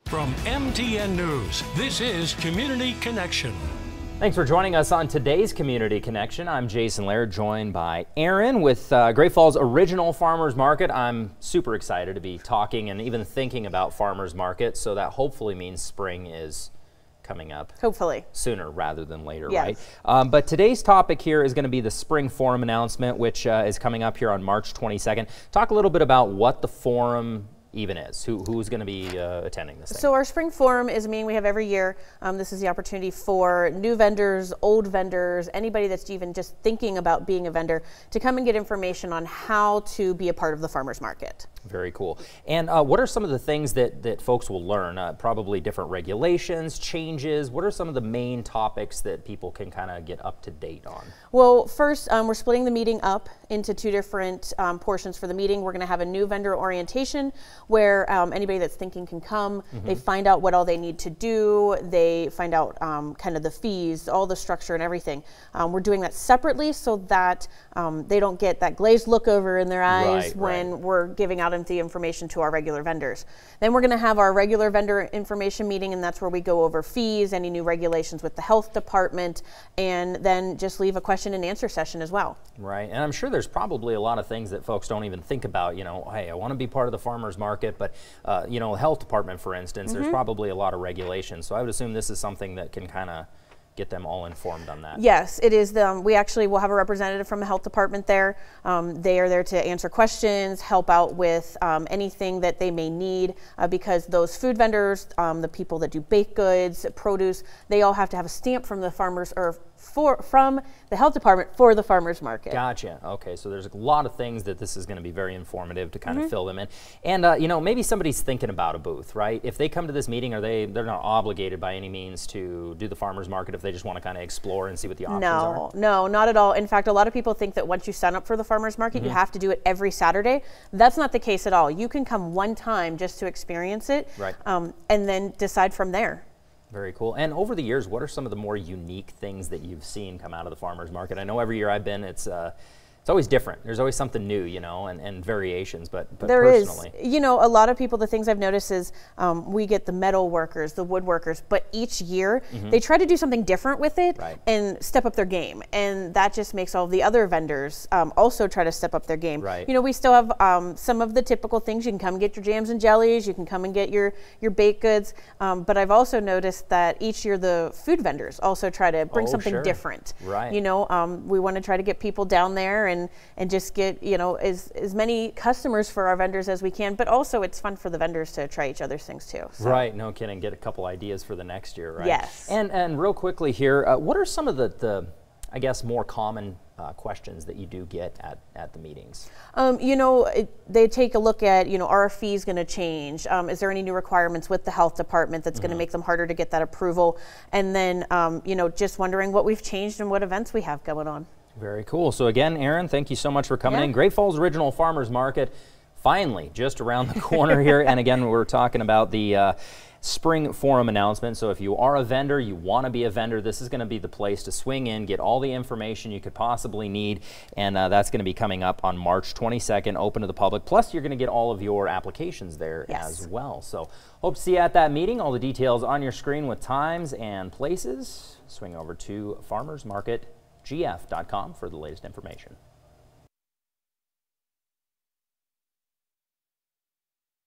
From MTN News, this is Community Connection. Thanks for joining us on today's Community Connection. I'm Jason Laird, joined by Aaron with Great Falls Original Farmers Market. I'm super excited to be talking and even thinking about Farmers Market, so that hopefully means spring is coming up. Hopefully. Sooner rather than later, yes. Right? But today's topic here is going to be the Spring Forum announcement, which is coming up here on March 22nd. Talk a little bit about what the forum even is. Who's going to be attending this thing? So our Spring Forum is a meeting we have every year. This is the opportunity for new vendors, old vendors, anybody that's even just thinking about being a vendor to come and get information on how to be a part of the farmers market. Very cool. And what are some of the things that folks will learn? Probably different regulations, changes. What are some of the main topics that people can kind of get up to date on? Well, first, we're splitting the meeting up into two different portions for the meeting. We're going to have a new vendor orientation where anybody that's thinking can come. They find out what all they need to do. They find out kind of the fees, all the structure and everything. We're doing that separately so that they don't get that glazed look over in their eyes when we're giving out the information to our regular vendors. Then we're going to have our regular vendor information meeting, and that's where we go over fees, any new regulations with the health department, and then just leave a question and answer session as well. Right, and I'm sure there's probably a lot of things that folks don't even think about. You know, hey, I want to be part of the farmers market, but you know, health department, for instance, there's probably a lot of regulations. So I would assume this is something that can kind of get them all informed on that. Yes, it is. We actually will have a representative from the health department there. They are there to answer questions, help out with anything that they may need, because those food vendors, the people that do baked goods, produce, they all have to have a stamp from the farmers or from the health department for the farmers market. Gotcha. Okay, so there's a lot of things that this is going to be very informative to kind of fill them in. And you know, maybe somebody's thinking about a booth, right? If they come to this meeting, they're not obligated by any means to do the farmers market if they just want to kind of explore and see what the options are? No, not at all. In fact, a lot of people think that once you sign up for the farmers market, you have to do it every Saturday. That's not the case at all. You can come one time just to experience it, and then decide from there. Very cool. And over the years, what are some of the more unique things that you've seen come out of the farmers market? I know every year I've been, it's always different. There's always something new, you know, and variations, but there personally. Is. You know, a lot of people, the things I've noticed is we get the metal workers, the woodworkers, but each year they try to do something different with it and step up their game. And that just makes all the other vendors also try to step up their game. You know, we still have some of the typical things. You can come and get your jams and jellies. You can come and get your baked goods. But I've also noticed that each year the food vendors also try to bring something different. You know, we want to try to get people down there and just get, you know, as many customers for our vendors as we can, but also it's fun for the vendors to try each other's things too. So. Right, no kidding, get a couple ideas for the next year, right? Yes. And real quickly here, what are some of the I guess, more common questions that you do get at the meetings? You know, they take a look at, you know, are our fees going to change? Is there any new requirements with the health department that's going to make them harder to get that approval? And then, you know, just wondering what we've changed and what events we have going on. Very cool. So again, Aaron, thank you so much for coming in. Great Falls Original Farmers Market, finally, just around the corner here. And again, we're talking about the Spring Forum announcement. So if you are a vendor, you want to be a vendor, this is going to be the place to swing in, get all the information you could possibly need. And that's going to be coming up on March 22nd, open to the public. Plus, you're going to get all of your applications there as well. So hope to see you at that meeting. All the details on your screen with times and places. Swing over to farmersmarketgf.com for the latest information.